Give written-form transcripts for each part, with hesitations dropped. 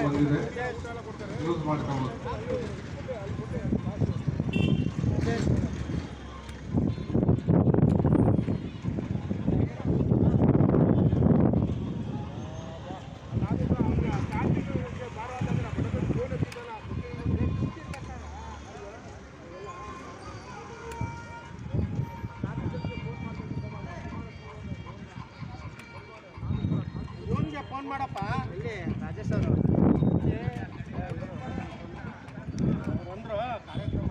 ಬಂದಿದೆ, ಯೂಸ್ ಮಾಡ್ಕೋಬೋದು. ಫೋನ್ ಮಾಡಪ್ಪ, ಇಲ್ಲಿ ರಾಜೇಶ್ ಅವರು ಬಂದ್ರು ಕಾರ್ಯಕ್ರಮ.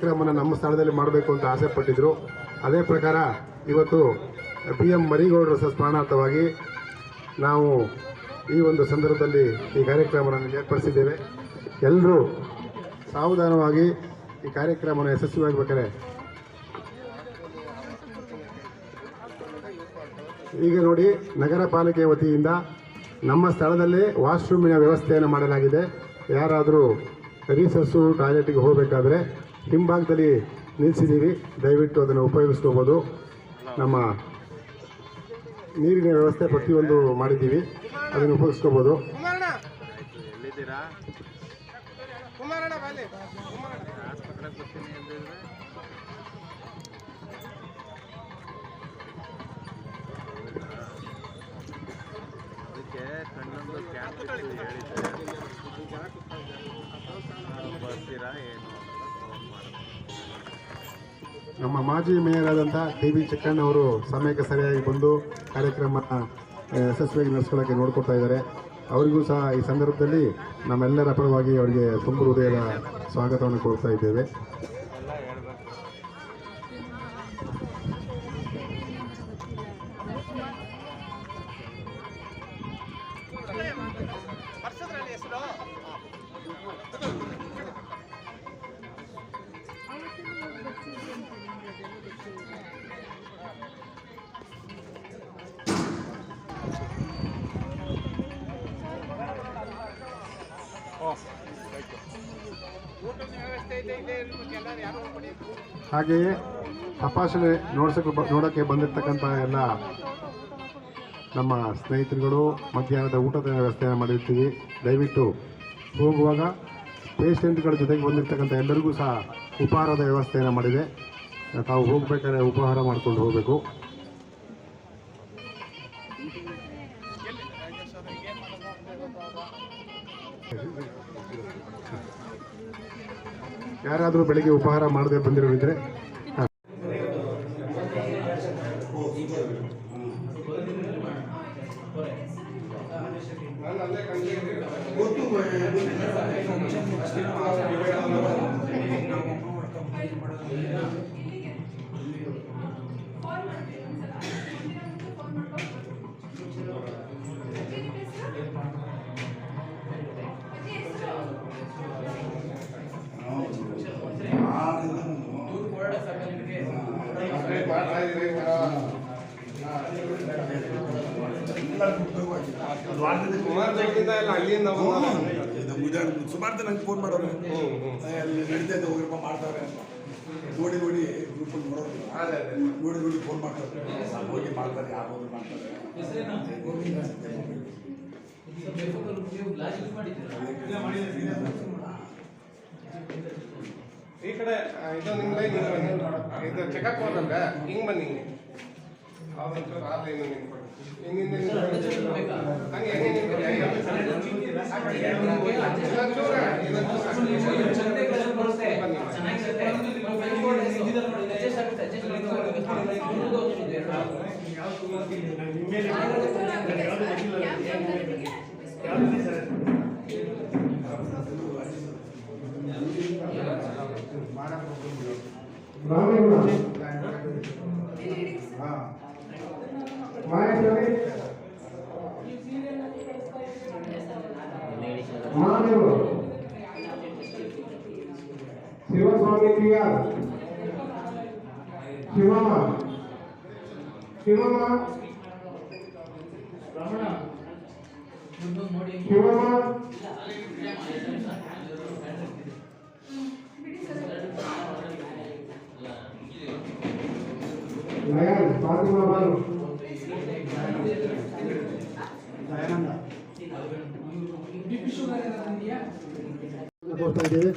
ಕಾರ್ಯಕ್ರಮವನ್ನು ನಮ್ಮ ಸ್ಥಳದಲ್ಲಿ ಮಾಡಬೇಕು ಅಂತ ಆಸೆ ಪಟ್ಟಿದ್ರು. ಅದೇ ಪ್ರಕಾರ ಇವತ್ತು PM ಮರಿಗೌಡರ ಸ್ಮರಣಾರ್ಥವಾಗಿ ನಾವು ಈ ಒಂದು ಸಂದರ್ಭದಲ್ಲಿ ಈ ಕಾರ್ಯಕ್ರಮವನ್ನು ಏರ್ಪಡಿಸಿದ್ದೇವೆ. ಎಲ್ಲರೂ ಸಾವಧಾನವಾಗಿ ಈ ಕಾರ್ಯಕ್ರಮವನ್ನು ಯಶಸ್ವಿಯಾಗಬೇಕಾದ್ರೆ ಈಗ ನೋಡಿ, ನಗರ ಪಾಲಿಕೆ ವತಿಯಿಂದ ನಮ್ಮ ಸ್ಥಳದಲ್ಲೇ ವಾಶ್ರೂಮಿನ ವ್ಯವಸ್ಥೆಯನ್ನು ಮಾಡಲಾಗಿದೆ. ಯಾರಾದರೂ ರೀಸಸ್ಸು ಟಾಯ್ಲೆಟ್ಗೆ ಹೋಗಬೇಕಾದ್ರೆ ಹಿಂಭಾಗದಲ್ಲಿ ನಿಲ್ಲಿಸಿದ್ದೀವಿ, ದಯವಿಟ್ಟು ಅದನ್ನು ಉಪಯೋಗಿಸ್ಕೋಬೋದು. ನಮ್ಮ ನೀರಿನ ವ್ಯವಸ್ಥೆ ಪ್ರತಿಯೊಂದು ಮಾಡಿದ್ದೀವಿ, ಅದನ್ನು ಉಪಯೋಗಿಸ್ಕೋಬೋದು. ನಮ್ಮ ಮಾಜಿ ಮೇಯರ್ ಆದಂಥ DB ಚಿಕ್ಕಣ್ಣ ಅವರು ಸಮಯಕ್ಕೆ ಸರಿಯಾಗಿ ಬಂದು ಕಾರ್ಯಕ್ರಮ ಯಶಸ್ವಿಯಾಗಿ ನಡೆಸ್ಕೊಳ್ಳೋಕ್ಕೆ ನೋಡ್ಕೊಳ್ತಾ ಇದ್ದಾರೆ. ಅವರಿಗೂ ಸಹ ಈ ಸಂದರ್ಭದಲ್ಲಿ ನಮ್ಮೆಲ್ಲರ ಪರವಾಗಿ ಅವರಿಗೆ ತುಂಬ ಹೃದಯದ ಸ್ವಾಗತವನ್ನು ಕೊಡ್ತಾ ಇದ್ದೇವೆ. ಹಾಗೆಯೇ ತಪಾಸಣೆ ನೋಡೋಕ್ಕೆ ಬಂದಿರತಕ್ಕಂಥ ಎಲ್ಲ ನಮ್ಮ ಸ್ನೇಹಿತರುಗಳು ಮಧ್ಯಾಹ್ನದ ಊಟದ ವ್ಯವಸ್ಥೆಯನ್ನು ಮಾಡಿರ್ತೀವಿ. ದಯವಿಟ್ಟು ಹೋಗುವಾಗ ಪೇಷೆಂಟ್ಗಳ ಜೊತೆಗೆ ಬಂದಿರತಕ್ಕಂಥ ಎಲ್ಲರಿಗೂ ಸಹ ಉಪಹಾರದ ವ್ಯವಸ್ಥೆಯನ್ನು ಮಾಡಿದೆ. ತಾವು ಹೋಗಬೇಕಾದ್ರೆ ಉಪಹಾರ ಮಾಡಿಕೊಂಡು ಹೋಗಬೇಕು. ಯಾರಾದರೂ ಬೆಳಿಗ್ಗೆ ಉಪಹಾರ ಮಾಡದೆ ಬಂದಿರೋರಿದ್ರೆ ಕುಮಾರ್ ಜಗ್ಗಿಂದ ಎಲ್ಲ ಅಲ್ಲಿಂದ ಸುಮಾರು ಜನ ನಂಗೆ ಫೋನ್ ಮಾಡೋರು ಅಲ್ಲಿ ನಡೀತಾ ಇದೆ ಹೋಗಿರಪ್ಪ ಮಾಡ್ತಾರೆ ಅಂತ ನೋಡಿ ಗ್ರೂಪಲ್ಲಿ ನೋಡೋದು ನೋಡಿ ಫೋನ್ ಮಾಡ್ತಾರೆ ಹೋಗಿ ಮಾಡ್ತಾರೆ ಯಾರು ಹೋಗಿ ಮಾಡ್ತಾರೆ ಈ ಕಡೆ ಇದು ನಿಮ್ಮ ಲೈನ್ ಇದು ಚೆಕಪ್ ಹೋದಂಗ ಹಿಂಗೆ ಬನ್ನಿ ಹಿಂಗೆ ಅದಂತೂ ಆ ಲೈನು ನಿಂತ್ಕೊಳ್ಳಿ ಹಿಂಗಿಂದ ಹಂಗೆ ಶಿವಸ್ವಾಮಿ ಟಿಆರ್ ಶಿವಮ್ಮ ಶಿವಮ್ಮ ನಯನ್ ಫಾತಿಮಾ ಬಾನು ಕೊಡ್ತಾ ಇದ್ದೇವೆ.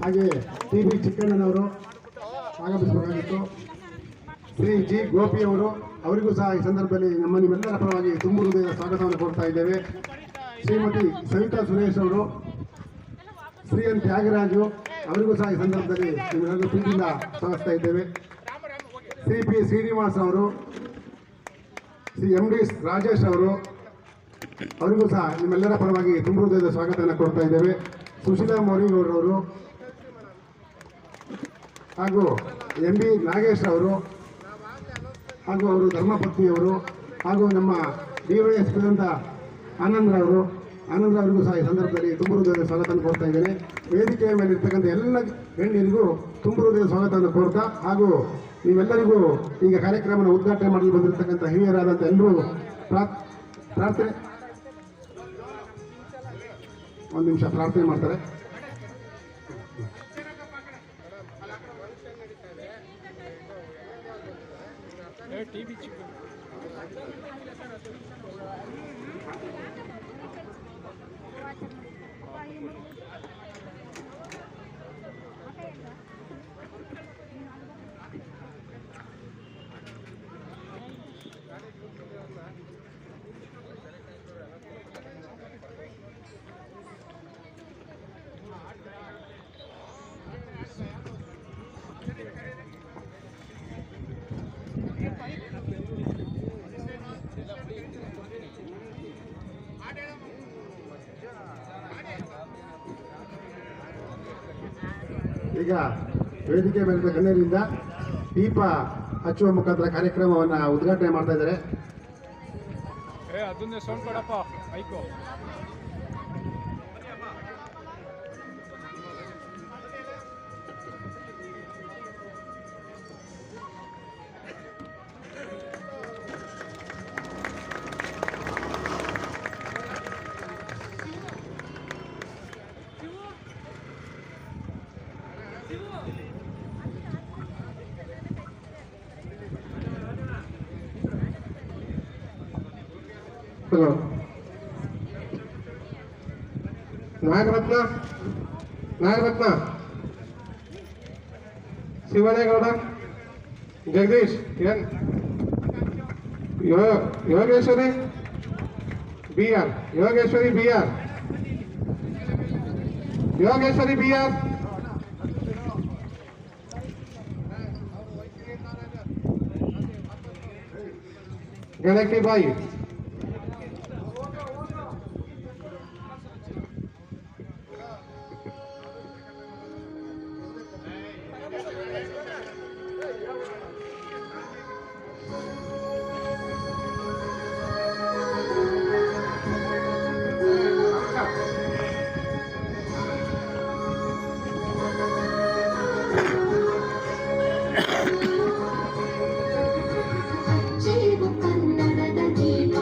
ಹಾಗೆ ಟಿ ಬಿ ಚಿಕ್ಕಣ್ಣನವರು ಆಗಮಿಸಬೇಕಾಗಿತ್ತು. ಶ್ರೀ ಜಿ ಗೋಪಿಯವರು ಅವರಿಗೂ ಸಹ ಈ ಸಂದರ್ಭದಲ್ಲಿ ನಿಮ್ಮೆಲ್ಲರ ಪರವಾಗಿ ತುಂಬು ಹೃದಯದ ಸ್ವಾಗತವನ್ನು ಕೊಡ್ತಾ ಇದ್ದೇವೆ. ಶ್ರೀಮತಿ ಸವಿತಾ ಸುರೇಶ್ ಅವರು, ಶ್ರೀ ಎನ್ ತ್ಯಾಗರಾಜು ಅವರಿಗೂ ಸಹ ಈ ಸಂದರ್ಭದಲ್ಲಿ ನಿಮ್ಮೆಲ್ಲರೂ ಪ್ರೀತಿಯಿಂದ ಸ್ವಾಗತಿಸ್ತಾ ಇದ್ದೇವೆ. ಶ್ರೀ ಪಿ ಶ್ರೀನಿವಾಸ್ ಅವರು, ಶ್ರೀ ಎಂ ಡಿ ರಾಜೇಶ್ ಅವರು ಅವರಿಗೂ ಸಹ ನಿಮ್ಮೆಲ್ಲರ ಪರವಾಗಿ ತುಂಬ ಹೃದಯದ ಸ್ವಾಗತವನ್ನು ಕೊಡ್ತಾ ಇದ್ದೇವೆ. ಸುಶೀಲಾ ಮೋರಿಗೌಡರವರು ಹಾಗೂ ಎಂ ಬಿ ನಾಗೇಶ್ ಅವರು ಹಾಗೂ ಅವರು ಧರ್ಮಪತ್ನಿಯವರು ಹಾಗೂ ನಮ್ಮ DYSP ಅಂತ ಆನಂದ್ರವರಿಗೂ ಸಹ ಈ ಸಂದರ್ಭದಲ್ಲಿ ತುಂಬ ಹೃದಯದ ಸ್ವಾಗತವನ್ನು ಕೊಡ್ತಾ ಇದ್ದೇನೆ. ವೇದಿಕೆಯ ಮೇಲೆ ಇರ್ತಕ್ಕಂಥ ಎಲ್ಲ ಗಣ್ಯರಿಗೂ ತುಂಬ ಹೃದಯದ ಸ್ವಾಗತವನ್ನು ಕೊಡ್ತಾ ಹಾಗೂ ನೀವೆಲ್ಲರಿಗೂ ಈಗ ಕಾರ್ಯಕ್ರಮನ ಉದ್ಘಾಟನೆ ಮಾಡಲು ಬಂದಿರತಕ್ಕಂಥ ಹಿರಿಯರಾದಂಥ ಎಲ್ಲರೂ ಪ್ರಾರ್ಥನೆ ಒಂದು ನಿಮಿಷ ಪ್ರಾರ್ಥನೆ ಮಾಡ್ತಾರೆ. ಈಗ ವೇದಿಕೆ ಮೇಲಿನ ಗಣ್ಯರಿಂದ ದೀಪ ಹಚ್ಚುವ ಮುಖಾಂತರ ಕಾರ್ಯಕ್ರಮವನ್ನು ಉದ್ಘಾಟನೆ ಮಾಡ್ತಾ ಇದ್ದಾರೆ. ಅದನ್ನೇ ಸೌಂಡ್ ಕೊಡಪ್ಪ mic. Nagaratna Shivanegowda, Jagadish N, Yogeshwari BR, Yogeshwari BR, Ganaki Bai, ಜೀವ ಕನ್ನಡದ ಗೀತೆ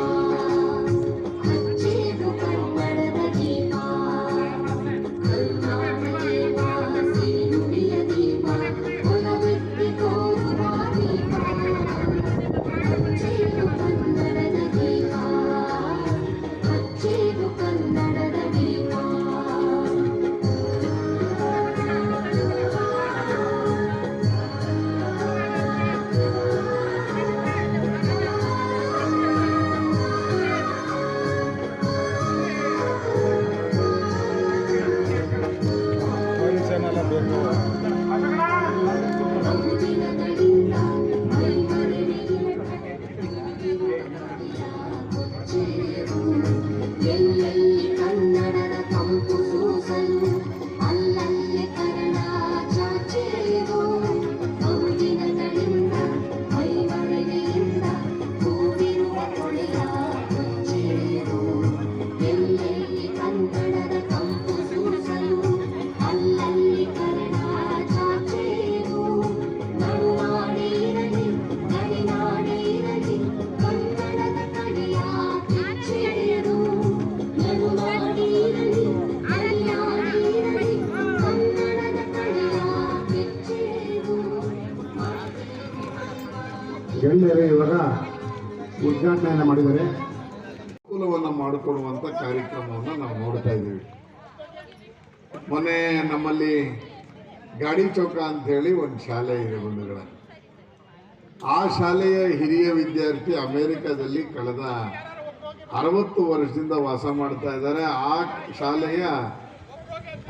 ಗೆಳೆಯರೇ ಇವಾಗ ಉದ್ಘಾಟನೆಯನ್ನು ಮಾಡಿದ್ದಾರೆ. ಅನುಕೂಲವನ್ನು ಮಾಡಿಕೊಡುವಂಥ ಕಾರ್ಯಕ್ರಮವನ್ನು ನಾವು ನೋಡ್ತಾ ಇದ್ದೀವಿ. ಮೊನ್ನೆ ನಮ್ಮಲ್ಲಿ ಗಾಡಿ ಚೌಕ ಅಂತೇಳಿ ಒಂದು ಶಾಲೆ ಇದೆ ಬಂಧುಗಳ. ಆ ಶಾಲೆಯ ಹಿರಿಯ ವಿದ್ಯಾರ್ಥಿ ಅಮೆರಿಕದಲ್ಲಿ ಕಳೆದ 60 ವರ್ಷದಿಂದ ವಾಸ ಮಾಡ್ತಾ ಇದ್ದಾರೆ. ಆ ಶಾಲೆಯ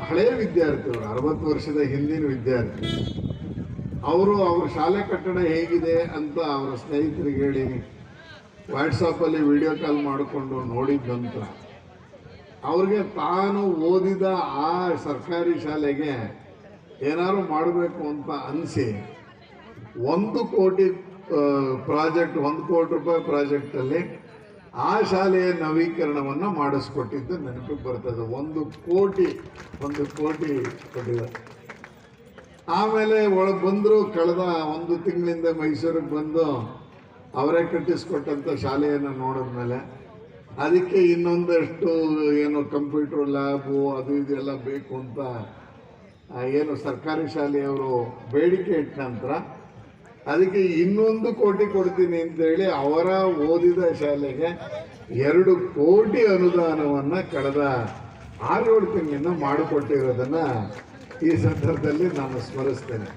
ಹಳೆಯ ವಿದ್ಯಾರ್ಥಿಗಳು, 60 ವರ್ಷದ ಹಿಂದಿನ ವಿದ್ಯಾರ್ಥಿ. ಅವ್ರ ಶಾಲೆ ಕಟ್ಟಡ ಹೇಗಿದೆ ಅಂತ ಅವರ ಸ್ನೇಹಿತರಿಗೆ ಹೇಳಿ ವಾಟ್ಸಪ್ಪಲ್ಲಿ ವಿಡಿಯೋ ಕಾಲ್ ಮಾಡಿಕೊಂಡು ನೋಡಿದ ನಂತರ ಅವ್ರಿಗೆ ತಾನು ಓದಿದ ಆ ಸರ್ಕಾರಿ ಶಾಲೆಗೆ ಏನಾದ್ರು ಮಾಡಬೇಕು ಅಂತ ಅನಿಸಿ 1 ಕೋಟಿ ಪ್ರಾಜೆಕ್ಟ್, 1 ಕೋಟಿ ರೂಪಾಯಿ ಪ್ರಾಜೆಕ್ಟಲ್ಲಿ ಆ ಶಾಲೆಯ ನವೀಕರಣವನ್ನು ಮಾಡಿಸ್ಕೊಟ್ಟಿದ್ದು ನೆನಪಿಗೆ ಬರ್ತದೆ. 1 ಕೋಟಿ ಕೊಟ್ಟಿದ್ದಾರೆ. ಆಮೇಲೆ ಒಳಗೆ ಬಂದರು. ಕಳೆದ 1 ತಿಂಗಳಿಂದ ಮೈಸೂರಿಗೆ ಬಂದು ಅವರೇ ಕಟ್ಟಿಸ್ಕೊಟ್ಟಂಥ ಶಾಲೆಯನ್ನು ನೋಡಿದ್ಮೇಲೆ ಅದಕ್ಕೆ ಇನ್ನೊಂದಷ್ಟು ಏನು ಕಂಪ್ಯೂಟರ್ ಲ್ಯಾಬು ಅದು ಇದೆಲ್ಲ ಬೇಕು ಅಂತ ಏನು ಸರ್ಕಾರಿ ಶಾಲೆಯವರು ಬೇಡಿಕೆ ಇಟ್ಟ ನಂತರ ಅದಕ್ಕೆ 1 ಕೋಟಿ ಕೊಡ್ತೀನಿ ಅಂತೇಳಿ ಅವರ ಓದಿದ ಶಾಲೆಗೆ 2 ಕೋಟಿ ಅನುದಾನವನ್ನು ಕಳೆದ 6-7 ತಿಂಗಳಿಂದ ಮಾಡಿಕೊಟ್ಟಿರೋದನ್ನು ಈ ಸಂದರ್ಭದಲ್ಲಿ ನಾನು ಸ್ಮರಿಸ್ತೇನೆ.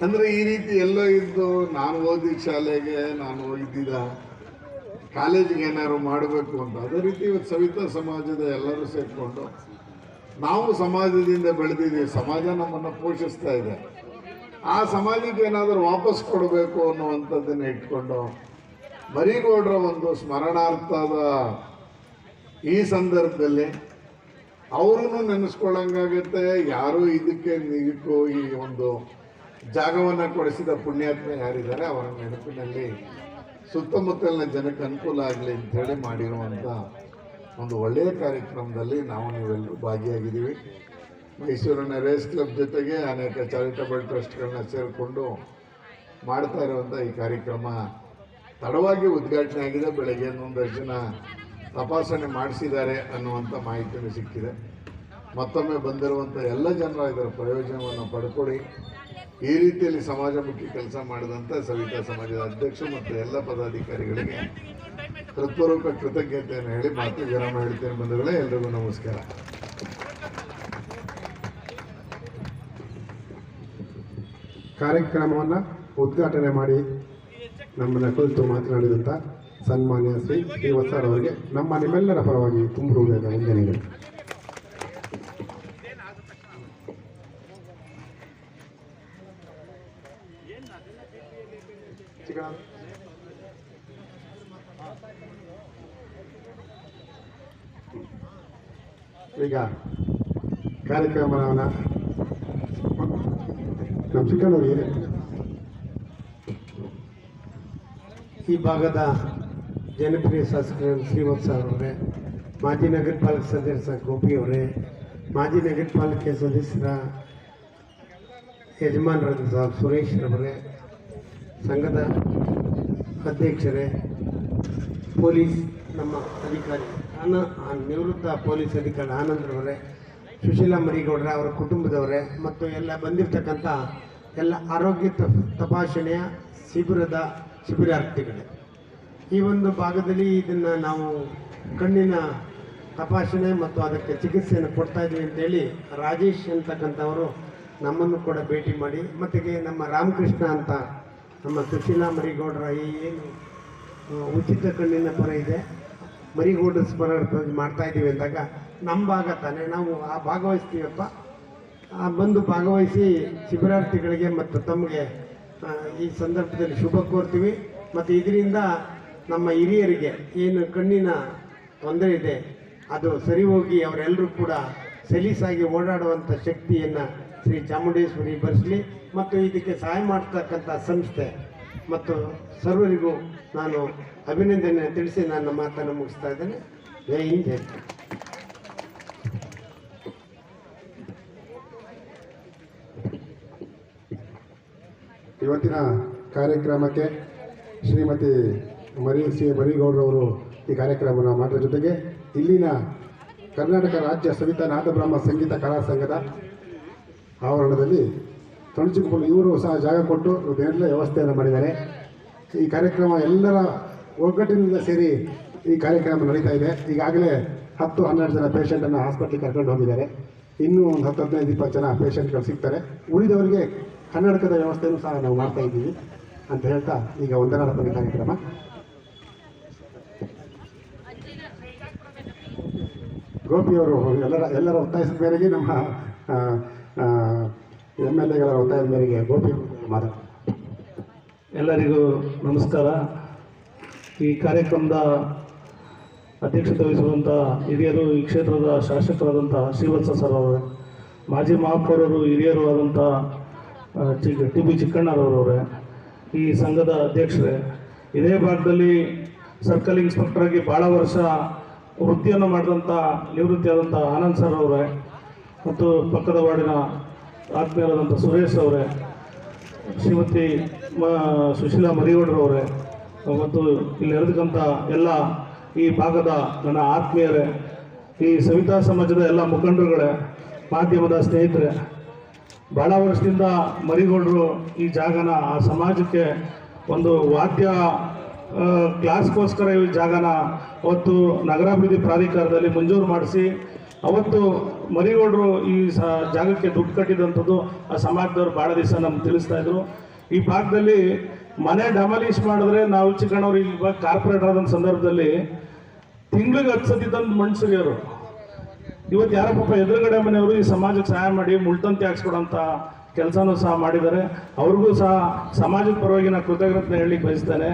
ಅಂದರೆ ಈ ರೀತಿ ಎಲ್ಲೋ ಇದ್ದು ನಾನು ಓದಿದ ಶಾಲೆಗೆ, ನಾನು ಇದ್ದಿದ್ದ ಕಾಲೇಜಿಗೆ ಏನಾದ್ರು ಮಾಡಬೇಕು ಅಂತ, ಅದೇ ರೀತಿ ಇವತ್ತು ಸವಿತಾ ಸಮಾಜದ ಎಲ್ಲರೂ ಸೇರಿಕೊಂಡು ನಾವು ಸಮಾಜದಿಂದ ಬೆಳೆದಿದ್ದೀವಿ, ಸಮಾಜ ನಮ್ಮನ್ನು ಪೋಷಿಸ್ತಾ ಇದೆ, ಆ ಸಮಾಜಕ್ಕೆ ಏನಾದರೂ ವಾಪಸ್ ಕೊಡಬೇಕು ಅನ್ನುವಂಥದ್ದನ್ನು ಇಟ್ಕೊಂಡು ಮರಿಗೌಡರ ಒಂದು ಸ್ಮರಣಾರ್ಥದ ಈ ಸಂದರ್ಭದಲ್ಲಿ ಅವರನ್ನು ನೆನೆಸ್ಕೊಳ್ಳಂಗಾಗತ್ತೆ. ಯಾರು ಇದಕ್ಕೆ ಈ ಒಂದು ಜಾಗವನ್ನು ಕೊಡಿಸಿದ ಪುಣ್ಯಾತ್ಮ ಯಾರಿದ್ದಾರೆ ಅವರ ನೆನಪಿನಲ್ಲಿ ಸುತ್ತಮುತ್ತಲಿನ ಜನಕ್ಕೆ ಅನುಕೂಲ ಆಗಲಿ ಅಂಥೇಳಿ ಮಾಡಿರುವಂಥ ಒಂದು ಒಳ್ಳೆಯ ಕಾರ್ಯಕ್ರಮದಲ್ಲಿ ನೀವೆಲ್ಲರೂ ಭಾಗಿಯಾಗಿದ್ದೀವಿ. ಮೈಸೂರಿನ ರೇಸ್ ಕ್ಲಬ್ ಜೊತೆಗೆ ಅನೇಕ ಚಾರಿಟಬಲ್ ಟ್ರಸ್ಟ್ಗಳನ್ನ ಸೇರಿಕೊಂಡು ಮಾಡ್ತಾ ಇರುವಂಥ ಈ ಕಾರ್ಯಕ್ರಮ ತಡವಾಗಿ ಉದ್ಘಾಟನೆ ಆಗಿದೆ. ಬೆಳಗ್ಗೆ ಒಂದಷ್ಟು ಜನ ತಪಾಸಣೆ ಮಾಡಿಸಿದ್ದಾರೆ ಅನ್ನುವಂಥ ಮಾಹಿತಿಯೂ ಸಿಕ್ಕಿದೆ. ಮತ್ತೊಮ್ಮೆ ಬಂದಿರುವಂಥ ಎಲ್ಲ ಜನರು ಇದರ ಪ್ರಯೋಜನವನ್ನು ಪಡ್ಕೊಳ್ಳಿ. ಈ ರೀತಿಯಲ್ಲಿ ಸಮಾಜಮುಖಿ ಕೆಲಸ ಮಾಡಿದಂಥ ಸವಿತಾ ಸಮಾಜದ ಅಧ್ಯಕ್ಷ ಮತ್ತು ಎಲ್ಲ ಪದಾಧಿಕಾರಿಗಳಿಗೆ ಹೃತ್ಪೂರ್ವಕ ಕೃತಜ್ಞತೆಯನ್ನು ಹೇಳಿ ಮಾತು ವಿರಾಮ ಹೇಳ್ತೇನೆ. ಬಂಧುಗಳೇ, ಎಲ್ರಿಗೂ ನಮಸ್ಕಾರ. ಕಾರ್ಯಕ್ರಮವನ್ನು ಉದ್ಘಾಟನೆ ಮಾಡಿ ನಮ್ಮನ್ನು ಕುರಿತು ಮಾತನಾಡಿದಂಥ ಸನ್ಮಾನ್ಯ ಶ್ರೀ ವತ್ಸರ್ ಅವರಿಗೆ ನಿಮ್ಮೆಲ್ಲರ ಪರವಾಗಿ ತುಂಬ ಹೃದಯದ ವಂದನೆಗಳು. ಈಗ ಕಾರ್ಯಕ್ರಮವನ್ನು ನಮ್ಮ ಚಿಕ್ಕನವರಿಗೆ ಈ ಭಾಗದ ಜನಪ್ರಿಯ ಶಾಸಕರು ಶ್ರೀವತ್ಸ ಅವರೇ, ಮಾಜಿ ನಗರ ಪಾಲಿಕೆ ಸದಸ್ಯ ಗೋಪಿ ಅವರೇ, ಮಾಜಿ ನಗರ ಪಾಲಿಕೆ ಸದಸ್ಯರ ಯಜಮಾನರಾದ ಸಾಹೇಬ್ ಸುರೇಶ್ ಅವರೇ, ಸಂಘದ ಅಧ್ಯಕ್ಷರೇ, ಪೊಲೀಸ್ ನಮ್ಮ ಅಧಿಕಾರಿ ನಿವೃತ್ತ ಪೊಲೀಸ್ ಅಧಿಕಾರಿ ಆನಂದ್ರವರೇ, ಸುಶೀಲಾ ಮರಿಗೌಡರ ಅವರ ಕುಟುಂಬದವರೇ ಮತ್ತು ಎಲ್ಲ ಬಂದಿರತಕ್ಕಂಥ ಎಲ್ಲ ಆರೋಗ್ಯ ತಪಾಸಣೆಯ ಶಿಬಿರಾರ್ಥಿಗಳೇ, ಈ ಒಂದು ಭಾಗದಲ್ಲಿ ಇದನ್ನು ನಾವು ಕಣ್ಣಿನ ತಪಾಸಣೆ ಮತ್ತು ಅದಕ್ಕೆ ಚಿಕಿತ್ಸೆಯನ್ನು ಕೊಡ್ತಾ ಇದ್ದೀವಿ ಅಂತೇಳಿ ರಾಜೇಶ್ ಅಂತಕ್ಕಂಥವರು ನಮ್ಮನ್ನು ಕೂಡ ಭೇಟಿ ಮಾಡಿ, ಮತ್ತಿಗೆ ನಮ್ಮ ರಾಮಕೃಷ್ಣ ಅಂತ ನಮ್ಮ ಸುಶೀಲಾ ಮರಿಗೌಡರ ಏನು ಉಚಿತ ಕಣ್ಣಿನ ಪರ ಇದೆ, ಮರಿಗೌಡರ ಸ್ಮರಣಾರ್ಥ ಮಾಡ್ತಾಯಿದ್ದೀವಿ ಅಂದಾಗ ನಮ್ಮ ಭಾಗ ತಾನೇ ನಾವು ಭಾಗವಹಿಸ್ತೀವಪ್ಪ, ಬಂದು ಭಾಗವಹಿಸಿ ಶಿಬಿರಾರ್ಥಿಗಳಿಗೆ ಮತ್ತು ತಮಗೆ ಈ ಸಂದರ್ಭದಲ್ಲಿ ಶುಭ ಕೋರ್ತೀವಿ. ಮತ್ತು ಇದರಿಂದ ನಮ್ಮ ಹಿರಿಯರಿಗೆ ಏನು ಕಣ್ಣಿನ ತೊಂದರೆ ಇದೆ ಅದು ಸರಿ ಹೋಗಿ ಅವರೆಲ್ಲರೂ ಕೂಡ ಸಲೀಸಾಗಿ ಓಡಾಡುವಂಥ ಶಕ್ತಿಯನ್ನು ಶ್ರೀ ಚಾಮುಂಡೇಶ್ವರಿ ಬರೆಸಲಿ. ಮತ್ತು ಇದಕ್ಕೆ ಸಹಾಯ ಮಾಡ್ತಕ್ಕಂಥ ಸಂಸ್ಥೆ ಮತ್ತು ಸರ್ವರಿಗೂ ನಾನು ಅಭಿನಂದನೆ ತಿಳಿಸಿ ನನ್ನ ಮಾತನ್ನು ಮುಗಿಸ್ತಾ ಇದ್ದೇನೆ. ಜೈ ಹಿಂದ್, ಜೈ. ಇವತ್ತಿನ ಕಾರ್ಯಕ್ರಮಕ್ಕೆ ಶ್ರೀಮತಿ ಮರಿಗೌಡರವರು ಈ ಕಾರ್ಯಕ್ರಮವನ್ನು ಮಾಡೋದ್ರ ಜೊತೆಗೆ ಇಲ್ಲಿನ ಕರ್ನಾಟಕ ರಾಜ್ಯ ಸವಿತಾ ನಾದಬ್ರಹ್ಮ ಸಂಗೀತ ಕಲಾ ಸಂಘದ ಆವರಣದಲ್ಲಿ ತಣಿಸಿಕೊಂಡು ಇವರು ಸಹ ಜಾಗ ಕೊಟ್ಟು ಇದನ್ನೆಲ್ಲ ವ್ಯವಸ್ಥೆಯನ್ನು ಮಾಡಿದ್ದಾರೆ. ಈ ಕಾರ್ಯಕ್ರಮ ಎಲ್ಲರ ಒಗ್ಗಟ್ಟಿನಿಂದ ಸೇರಿ ಈ ಕಾರ್ಯಕ್ರಮ ನಡೀತಾ ಇದೆ. ಈಗಾಗಲೇ 10-12 ಜನ ಪೇಷಂಟನ್ನು ಹಾಸ್ಪಿಟ್ಲಿಗೆ ಕರ್ಕೊಂಡು ಹೋಗಿದ್ದಾರೆ. ಇನ್ನೂ ಒಂದು 10-15-20 ಜನ ಪೇಷಂಟ್ಗಳು ಸಿಗ್ತಾರೆ. ಉಳಿದವರಿಗೆ ಕನ್ನಡಕದ ವ್ಯವಸ್ಥೆಯೂ ಸಹ ನಾವು ಮಾಡ್ತಾ ಇದ್ದೀವಿ ಅಂತ ಹೇಳ್ತಾ ಈಗ ವಂದನಾರ್ಪಣೆ ಕಾರ್ಯಕ್ರಮ. ಗೋಪಿಯವರು ಎಲ್ಲರ ಒತ್ತಾಯದ ಮೇರೆಗೆ ನಮ್ಮ MLAಗಳ ಒತ್ತಾಯದ ಮೇರೆಗೆ ಗೋಪಿ ಮಾತಾಡ್ತಾರೆ. ಎಲ್ಲರಿಗೂ ನಮಸ್ಕಾರ. ಈ ಕಾರ್ಯಕ್ರಮದ ಅಧ್ಯಕ್ಷತೆ ವಹಿಸುವಂಥ ಹಿರಿಯರು, ಈ ಕ್ಷೇತ್ರದ ಶಾಸಕರಾದಂಥ ಶ್ರೀವತ್ಸ ಸರ್ ಅವರೇ, ಮಾಜಿ ಮಹಾಪೌರರು ಹಿರಿಯರು ಆದಂಥ TB ಚಿಕ್ಕಣ್ಣರವರವರೇ, ಈ ಸಂಘದ ಅಧ್ಯಕ್ಷರೇ, ಇದೇ ಭಾಗದಲ್ಲಿ ಸರ್ಕಲ್ ಇನ್ಸ್ಪೆಕ್ಟರಾಗಿ ಭಾಳ ವರ್ಷ ವೃತ್ತಿಯನ್ನು ಮಾಡಿದಂಥ ನಿವೃತ್ತಿಯಾದಂಥ ಆನಂದ್ ಸರ್ ಅವರೇ, ಮತ್ತು ಪಕ್ಕದ ವಾರ್ಡಿನ ಆತ್ಮೀಯರಾದಂಥ ಸುರೇಶ್ ಅವರೇ, ಶ್ರೀಮತಿ ಸುಶೀಲಾ ಮರಿಗೌಡರವರೇ, ಮತ್ತು ಇಲ್ಲಿ ನೆರೆದಕ್ಕಂಥ ಎಲ್ಲ ಈ ಭಾಗದ ನನ್ನ ಆತ್ಮೀಯರೇ, ಈ ಸವಿತಾ ಸಮಾಜದ ಎಲ್ಲ ಮುಖಂಡರುಗಳೇ, ಮಾಧ್ಯಮದ ಸ್ನೇಹಿತರೆ, ಭಾಳ ವರ್ಷದಿಂದ ಮರಿಗೌಡರು ಈ ಜಾಗನ ಆ ಸಮಾಜಕ್ಕೆ ಒಂದು ವಾದ್ಯ ಕ್ಲಾಸ್ಗೋಸ್ಕರ ಈ ಜಾಗನ ಅವತ್ತು ನಗರಾಭಿವೃದ್ಧಿ ಪ್ರಾಧಿಕಾರದಲ್ಲಿ ಮಂಜೂರು ಮಾಡಿಸಿ ಅವತ್ತು ಮರಿಗೌಡರು ಈ ಜಾಗಕ್ಕೆ ದುಡ್ಡು ಕಟ್ಟಿದಂಥದ್ದು ಆ ಸಮಾಜದವ್ರು ಭಾಳ ದಿವಸ ನಮ್ಗೆ ತಿಳಿಸ್ತಾ ಇದ್ರು. ಈ ಭಾಗದಲ್ಲಿ ಮನೆ ಡೆಮಾಲಿಷ್ ಮಾಡಿದ್ರೆ ನಾವು ಚಿಕ್ಕಣ್ಣವ್ರು ಇವಾಗ ಕಾರ್ಪೊರೇಟರ್ ಆದಂಥ ಸಂದರ್ಭದಲ್ಲಿ ತಿಂಗಳಿಗೆ 10 ಸತಿ ತಂದು ಮಣ್ಸಿಗೆಯವರು. ಇವತ್ತು ಯಾರೋ ಪಾಪ ಎದುರುಗಡೆ ಮನೆಯವರು ಈ ಸಮಾಜಕ್ಕೆ ಸಹಾಯ ಮಾಡಿ ಮುಳ್ತಂತಿ ಹಾಕ್ಸ್ಕೊಡೋಂಥ ಕೆಲಸನೂ ಸಹ ಮಾಡಿದ್ದಾರೆ. ಅವ್ರಿಗೂ ಸಹ ಸಮಾಜದ ಪರವಾಗಿ ನಾನು ಕೃತಜ್ಞತೆ ಹೇಳಲಿಕ್ಕೆ ಬಯಸ್ತೇನೆ.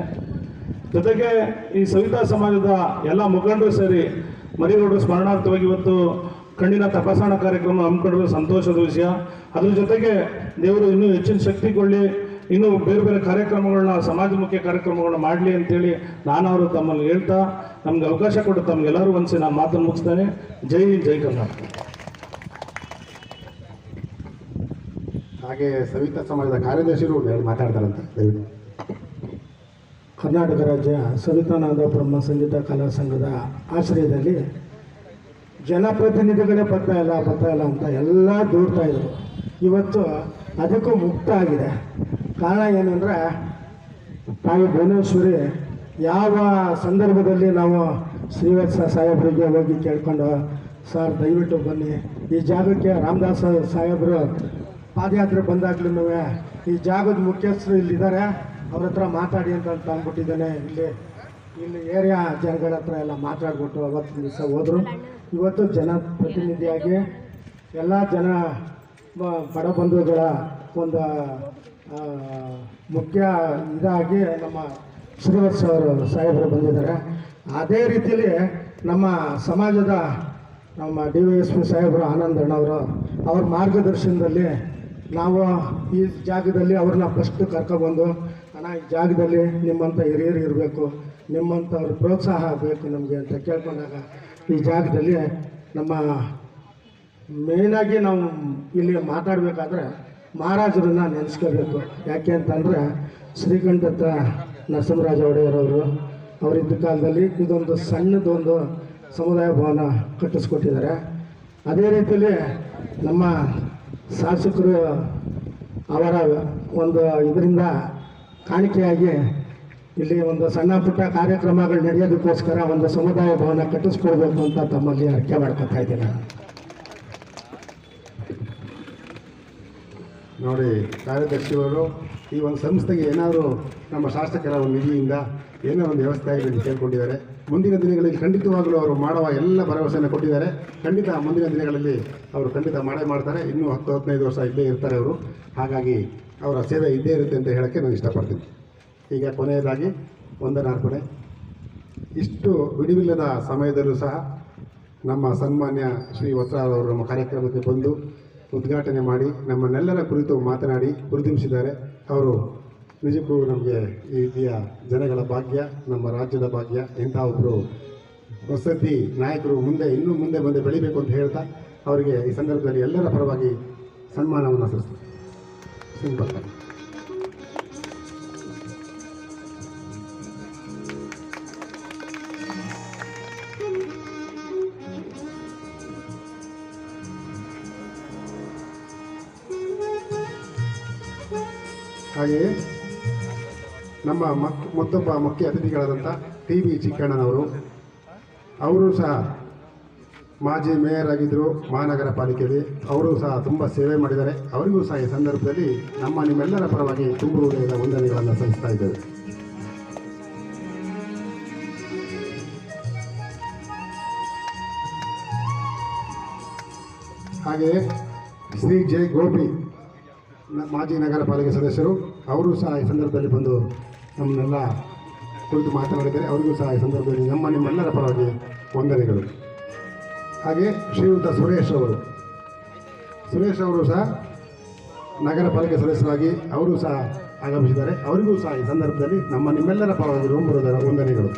ಜೊತೆಗೆ ಈ ಸವಿತಾ ಸಮಾಜದ ಎಲ್ಲ ಮುಖಂಡರು ಸೇರಿ ಮರಿಗೌಡರು ಸ್ಮರಣಾರ್ಥವಾಗಿ ಇವತ್ತು ಕಣ್ಣಿನ ತಪಾಸಣಾ ಕಾರ್ಯಕ್ರಮ ಹಮ್ಮಿಕೊಂಡಿರೋ ಸಂತೋಷದ ವಿಷಯ. ಅದ್ರ ಜೊತೆಗೆ ದೇವರು ಇನ್ನೂ ಹೆಚ್ಚಿನ ಶಕ್ತಿ ಕೊಡಲಿ, ಇನ್ನೂ ಬೇರೆ ಬೇರೆ ಕಾರ್ಯಕ್ರಮಗಳನ್ನ, ಸಮಾಜಮುಖಿ ಕಾರ್ಯಕ್ರಮಗಳನ್ನ ಮಾಡಲಿ ಅಂತೇಳಿ ನಾನು ಅವರು ತಮ್ಮಲ್ಲಿ ಹೇಳ್ತಾ, ನಮ್ಗೆ ಅವಕಾಶ ಕೊಟ್ಟು ತಮಗೆಲ್ಲರೂ ಒಂದ್ಸಿ ನಾನು ಮಾತನ್ನು ಮುಗಿಸ್ತೇನೆ. ಜೈ ಕರ್ನಾಟಕ. ಹಾಗೆ ಸವಿತಾ ಸಮಾಜದ ಕಾರ್ಯದರ್ಶಿಗಳು ಮಾತಾಡ್ತಾರಂತೆ. ದಯವಿಟ್ಟು. ಕರ್ನಾಟಕ ರಾಜ್ಯ ಸವಿತಾನಂದ ಬ್ರಹ್ಮ ಸಂಗೀತ ಕಲಾ ಸಂಘದ ಆಶ್ರಯದಲ್ಲಿ ಜನಪ್ರತಿನಿಧಿಗಳೇ ಬರ್ತಾ ಇಲ್ಲ ಅಂತ ಎಲ್ಲ ದೂಡ್ತಾ ಇದ್ರು. ಇವತ್ತು ಅದಕ್ಕೂ ಮುಕ್ತ ಆಗಿದೆ. ಕಾರಣ ಏನಂದರೆ, ತಾಯಿ ಭುವನೇಶ್ವರಿ ಯಾವ ಸಂದರ್ಭದಲ್ಲಿ ನಾವು ಶ್ರೀವತ್ಸ ಸಾಹೇಬರಿಗೆ ಹೋಗಿ ಕೇಳ್ಕೊಂಡು, ಸರ್ ದಯವಿಟ್ಟು ಬನ್ನಿ ಈ ಜಾಗಕ್ಕೆ, ರಾಮದಾಸ್ ಸಾಹೇಬರು ಪಾದಯಾತ್ರೆ ಬಂದಾಗ್ಲೂ ಈ ಜಾಗದ ಮುಖ್ಯಸ್ಥರು ಇಲ್ಲಿದ್ದಾರೆ, ಅವ್ರ ಹತ್ರ ಮಾತಾಡಿ ಅಂತ ಅಂದ್ಬಿಟ್ಟಿದ್ದಾನೆ. ಇಲ್ಲಿ ಏರಿಯಾ ಜನಗಳ ಹತ್ರ ಎಲ್ಲ ಮಾತಾಡ್ಬಿಟ್ಟು ಅವತ್ತು ದಿವಸ ಹೋದರು. ಇವತ್ತು ಜನಪ್ರತಿನಿಧಿಯಾಗಿ ಎಲ್ಲ ಜನ ಬಡ ಬಂಧುಗಳ ಒಂದು ಮುಖ್ಯ ಇದಾಗಿ ನಮ್ಮ ಶ್ರೀವತ್ಸ ಅವರು ಸಾಹೇಬರು ಬಂದಿದ್ದಾರೆ. ಅದೇ ರೀತಿಯಲ್ಲಿ ನಮ್ಮ ಸಮಾಜದ ನಮ್ಮ DYSP ಸಾಹೇಬರು ಆನಂದ್ ಅಣ್ಣವರು ಅವ್ರ ಮಾರ್ಗದರ್ಶನದಲ್ಲಿ ನಾವು ಈ ಜಾಗದಲ್ಲಿ ಅವ್ರನ್ನ ಫಸ್ಟ್ ಕರ್ಕೊಬಂದು, ಅಣ್ಣ ಈ ಜಾಗದಲ್ಲಿ ನಿಮ್ಮಂಥ ಹಿರಿಯರು ಇರಬೇಕು, ನಿಮ್ಮಂಥವ್ರ ಪ್ರೋತ್ಸಾಹ ಬೇಕು ನಮಗೆ ಅಂತ ಕೇಳ್ಕೊಂಡಾಗ ಈ ಜಾಗದಲ್ಲಿ ನಮ್ಮ ಮೇಯ್ನಾಗಿ ನಾವು ಇಲ್ಲಿ ಮಾತಾಡಬೇಕಾದ್ರೆ ಮಹಾರಾಜರನ್ನ ನೆನೆಸ್ಕೋಬೇಕು. ಯಾಕೆ ಅಂತಂದರೆ ಶ್ರೀಕಂಠದ ನರಸಿಂಹರಾಜ ಒಡೆಯರವರು ಅವರಿದ್ದ ಕಾಲದಲ್ಲಿ ಇದೊಂದು ಸಣ್ಣದೊಂದು ಸಮುದಾಯ ಭವನ ಕಟ್ಟಿಸ್ಕೊಟ್ಟಿದ್ದಾರೆ. ಅದೇ ರೀತಿಯಲ್ಲಿ ನಮ್ಮ ಶಾಸಕರು ಅವರ ಒಂದು ಇದರಿಂದ ಕಾಣಿಕೆಯಾಗಿ ಇಲ್ಲಿ ಒಂದು ಸಣ್ಣ ಪುಟ್ಟ ಕಾರ್ಯಕ್ರಮಗಳು ನಡೆಯೋದಕ್ಕೋಸ್ಕರ ಒಂದು ಸಮುದಾಯ ಭವನ ಕಟ್ಟಿಸ್ಕೊಳ್ಬೇಕು ಅಂತ ತಮ್ಮಲ್ಲಿ ಅರ್ಕೆ ಮಾಡ್ಕೊತಾ ಇದ್ದೀನಿ. ನೋಡಿ, ಕಾರ್ಯದರ್ಶಿಯವರು ಈ ಒಂದು ಸಂಸ್ಥೆಗೆ ಏನಾದರೂ ನಮ್ಮ ಶಾಸಕರ ಒಂದು ನಿಧಿಯಿಂದ ಏನೋ ಒಂದು ವ್ಯವಸ್ಥೆ ಆಗಿದೆ ಅಂತ ಕೇಳ್ಕೊಂಡಿದ್ದಾರೆ. ಮುಂದಿನ ದಿನಗಳಲ್ಲಿ ಖಂಡಿತವಾಗಲೂ ಅವರು ಮಾಡುವ ಎಲ್ಲ ಭರವಸೆಯನ್ನು ಕೊಟ್ಟಿದ್ದಾರೆ. ಖಂಡಿತ ಮುಂದಿನ ದಿನಗಳಲ್ಲಿ ಅವರು ಖಂಡಿತ ಮಾಡ್ತಾರೆ. ಇನ್ನೂ 10-15 ವರ್ಷ ಇಲ್ಲೇ ಇರ್ತಾರೆ ಅವರು. ಹಾಗಾಗಿ ಅವರ ಸೇವೆ ಇದ್ದೇ ಇರುತ್ತೆ ಅಂತ ಹೇಳೋಕ್ಕೆ ನಾನು ಇಷ್ಟಪಡ್ತೀನಿ. ಈಗ ಕೊನೆಯದಾಗಿ ವಂದನಾರ್ಪಣೆ. ಇಷ್ಟು ಬಿಡುವಿಲ್ಲದ ಸಮಯದಲ್ಲೂ ಸಹ ನಮ್ಮ ಸನ್ಮಾನ್ಯ ಶ್ರೀ ವತ್ಸರಾಜ್ ನಮ್ಮ ಕಾರ್ಯಕ್ರಮಕ್ಕೆ ಬಂದು ಉದ್ಘಾಟನೆ ಮಾಡಿ ನಮ್ಮನ್ನೆಲ್ಲರ ಕುರಿತು ಮಾತನಾಡಿ ಗುರುತಿಸಿದ್ದಾರೆ. ಅವರು ನಿಜಕ್ಕೂ ನಮಗೆ ಈ ರೀತಿಯ ಜನಗಳ ಭಾಗ್ಯ, ನಮ್ಮ ರಾಜ್ಯದ ಭಾಗ್ಯ. ಇಂಥ ಒಬ್ಬರು ವಸತಿ ನಾಯಕರು ಇನ್ನೂ ಮುಂದೆ ಬೆಳಿಬೇಕು ಅಂತ ಹೇಳ್ತಾ ಅವರಿಗೆ ಈ ಸಂದರ್ಭದಲ್ಲಿ ಎಲ್ಲರ ಪರವಾಗಿ ಸನ್ಮಾನವನ್ನು ಸಲ್ಲಿಸ್ತಾರೆ. ಸಿಂಪಲ್. ಹಾಗೆಯೇ ನಮ್ಮ ಮತ್ತೊಬ್ಬ ಮುಖ್ಯ ಅತಿಥಿಗಳಾದಂಥ TV ಚಿಕ್ಕಣ್ಣನವರು, ಅವರು ಸಹ ಮಾಜಿ ಮೇಯರ್ ಆಗಿದ್ದರು ಮಹಾನಗರ ಪಾಲಿಕೆಯಲ್ಲಿ. ಅವರು ಸಹ ತುಂಬ ಸೇವೆ ಮಾಡಿದ್ದಾರೆ. ಅವರಿಗೂ ಸಹ ಈ ಸಂದರ್ಭದಲ್ಲಿ ನಿಮ್ಮೆಲ್ಲರ ಪರವಾಗಿ ತುಂಬ ಹೃದಯದ ವಂದನೆಗಳನ್ನು ಸಲ್ಲಿಸ್ತಾ ಇದ್ದೇವೆ. ಹಾಗೆಯೇ ಶ್ರೀ ಜೆ ಗೋಪಿ ಮಾಜಿ ನಗರ ಪಾಲಿಕೆ ಸದಸ್ಯರು, ಅವರು ಸಹ ಈ ಸಂದರ್ಭದಲ್ಲಿ ಬಂದು ನಮ್ಮನ್ನೆಲ್ಲ ಕುರಿತು ಮಾತನಾಡಿದ್ದಾರೆ. ಅವರಿಗೂ ಸಹ ಈ ಸಂದರ್ಭದಲ್ಲಿ ನಿಮ್ಮೆಲ್ಲರ ಪರವಾಗಿ ವಂದನೆಗಳು. ಹಾಗೆ ಶ್ರೀಯುತ ಸುರೇಶ್ ಅವರು ಸಹ ನಗರ ಪಾಲಿಕೆ ಸದಸ್ಯರಾಗಿ ಅವರು ಸಹ ಆಗಮಿಸಿದ್ದಾರೆ. ಅವರಿಗೂ ಸಹ ಈ ಸಂದರ್ಭದಲ್ಲಿ ನಿಮ್ಮೆಲ್ಲರ ಪರವಾಗಿ ರೋಂಬುರದ ವಂದನೆಗಳು.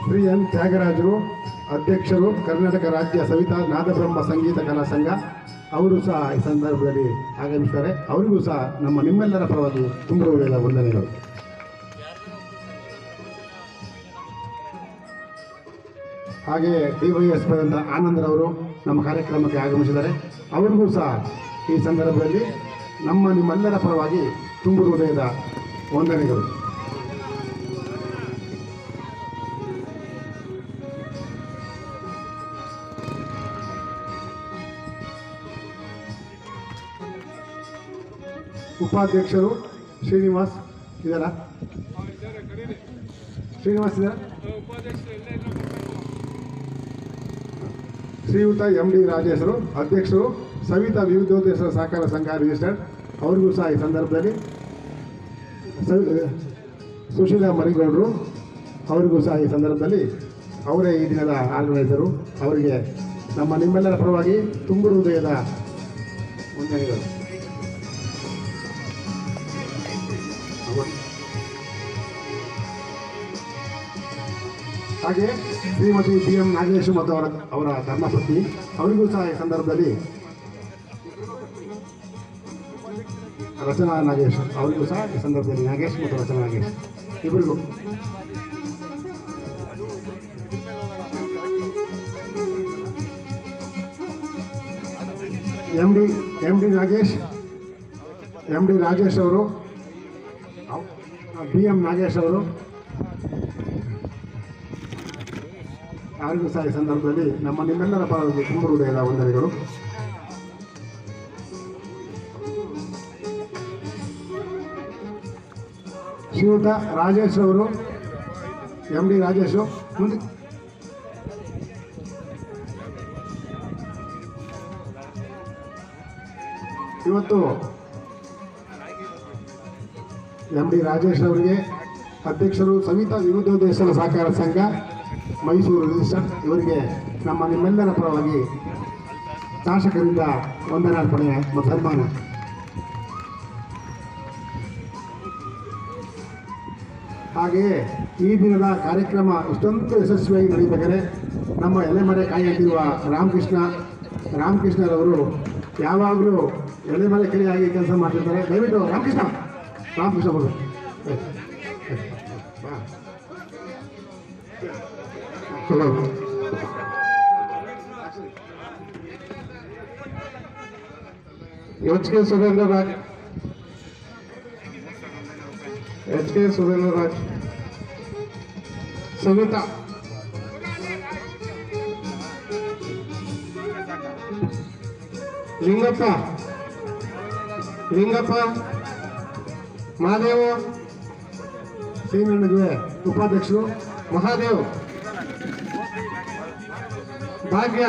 ಶ್ರೀ ಎನ್ ತ್ಯಾಗರಾಜರು, ಅಧ್ಯಕ್ಷರು, ಕರ್ನಾಟಕ ರಾಜ್ಯ ಸವಿತಾ ನಾದಬ್ರಹ್ಮ ಸಂಗೀತ ಕಲಾ ಸಂಘ, ಅವರು ಸಹ ಈ ಸಂದರ್ಭದಲ್ಲಿ ಆಗಮಿಸಿದ್ದಾರೆ. ಅವರಿಗೂ ಸಹ ನಿಮ್ಮೆಲ್ಲರ ಪರವಾಗಿ ತುಂಬ ಹೃದಯದ ವಂದನೆಗಳು. ಹಾಗೆಯೇ DYSP ಆದಂಥ ಆನಂದರವರು ನಮ್ಮ ಕಾರ್ಯಕ್ರಮಕ್ಕೆ ಆಗಮಿಸಿದ್ದಾರೆ. ಅವರಿಗೂ ಸಹ ಈ ಸಂದರ್ಭದಲ್ಲಿ ನಿಮ್ಮೆಲ್ಲರ ಪರವಾಗಿ ತುಂಬ ಹೃದಯದ ವಂದನೆಗಳು. ಉಪಾಧ್ಯಕ್ಷರು ಶ್ರೀನಿವಾಸ್ ಇದ್ದಾರಾ? ಶ್ರೀಯುತ MD ರಾಜೇಶರು, ಅಧ್ಯಕ್ಷರು, ಸವಿತಾ ವಿವಿಧೋದ್ದೇಶ ಸಹಕಾರ ಸಂಘ ರಿಜಿಸ್ಟರ್ಡ್, ಅವರಿಗೂ ಸಹ ಈ ಸಂದರ್ಭದಲ್ಲಿ ಸುಶೀಲಾ ಮರಿಗೌಡರು, ಅವರಿಗೂ ಸಹ ಈ ಸಂದರ್ಭದಲ್ಲಿ ಅವರೇ ಈ ದಿನದ ಆರ್ಗನೈಸರು. ಅವರಿಗೆ ನಿಮ್ಮೆಲ್ಲರ ಪರವಾಗಿ ತುಂಬ ಹೃದಯದ ವಂದನೆಗಳು. ಹಾಗೆ ಶ್ರೀಮತಿ BM ನಾಗೇಶ್ ಮತ್ತು ಅವರ ಧರ್ಮಪತ್ನಿ, ಅವರಿಗೂ ಸಹ ಈ ಸಂದರ್ಭದಲ್ಲಿ ರಚನಾ ನಾಗೇಶ್, ಅವರಿಗೂ ಸಹ ಈ ಸಂದರ್ಭದಲ್ಲಿ ನಾಗೇಶ್ ಮತ್ತು ರಚನಾ ನಾಗೇಶ್ ಇಬ್ಬರಿಗೂ MD ರಾಜೇಶ್ ಅವರು, BM ನಾಗೇಶ್ ಅವರು, ಅವರಿಗೂ ಸಹ ಈ ಸಂದರ್ಭದಲ್ಲಿ ನಿಮ್ಮೆಲ್ಲರ ಪರವಾಗಿ ತುಂಬ ಹೃದಯದ ವಂದನೆಗಳು. ಶ್ರೀಯುತ ರಾಜೇಶ್ ಅವರು, MD ರಾಜೇಶು, ಮುಂದೆ ಇವತ್ತು MD ರಾಜೇಶ್ ಅವರಿಗೆ ಅಧ್ಯಕ್ಷರು, ಸವಿತಾ ವಿವಿಧೋದ್ದೇಶ ಸಹಕಾರ ಸಂಘ ಮೈಸೂರು ರಿಜಿಸ್ಟರ್ಡ್, ಇವರಿಗೆ ನಿಮ್ಮೆಲ್ಲರ ಪರವಾಗಿ ಶಾಸಕರಿಂದ ವಂದನಾರ್ಪಣೆ ಮತ್ತು ಸನ್ಮಾನ. ಹಾಗೆಯೇ ಈ ದಿನದ ಕಾರ್ಯಕ್ರಮ ಇಷ್ಟೊಂದು ಯಶಸ್ವಿಯಾಗಿ ನಡೀಬೇಕಾದ್ರೆ ಎಲೆಮರೆ ಕಾಯಿಯಂತಿರುವ ರಾಮಕೃಷ್ಣರವರು ಯಾವಾಗಲೂ ಎಲೆಮರೆ ಕಿಳಿಯಾಗಿ ಕೆಲಸ ಮಾಡ್ತಿರ್ತಾರೆ. ದಯವಿಟ್ಟು ರಾಮಕೃಷ್ಣ ಬರು. HK ಸುರೇಂದ್ರ ರಾಜ್, ಸವಿತಾ, ಲಿಂಗಪ್ಪ, ಮಹಾದೇವ, ಶ್ರೀನಣ್ಣಗೆ ಉಪಾಧ್ಯಕ್ಷರು, ಮಹಾದೇವ್, ಭಾಗ್ಯ,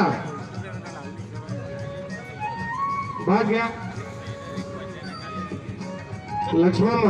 ಲಕ್ಷ್ಮಮ್ಮ,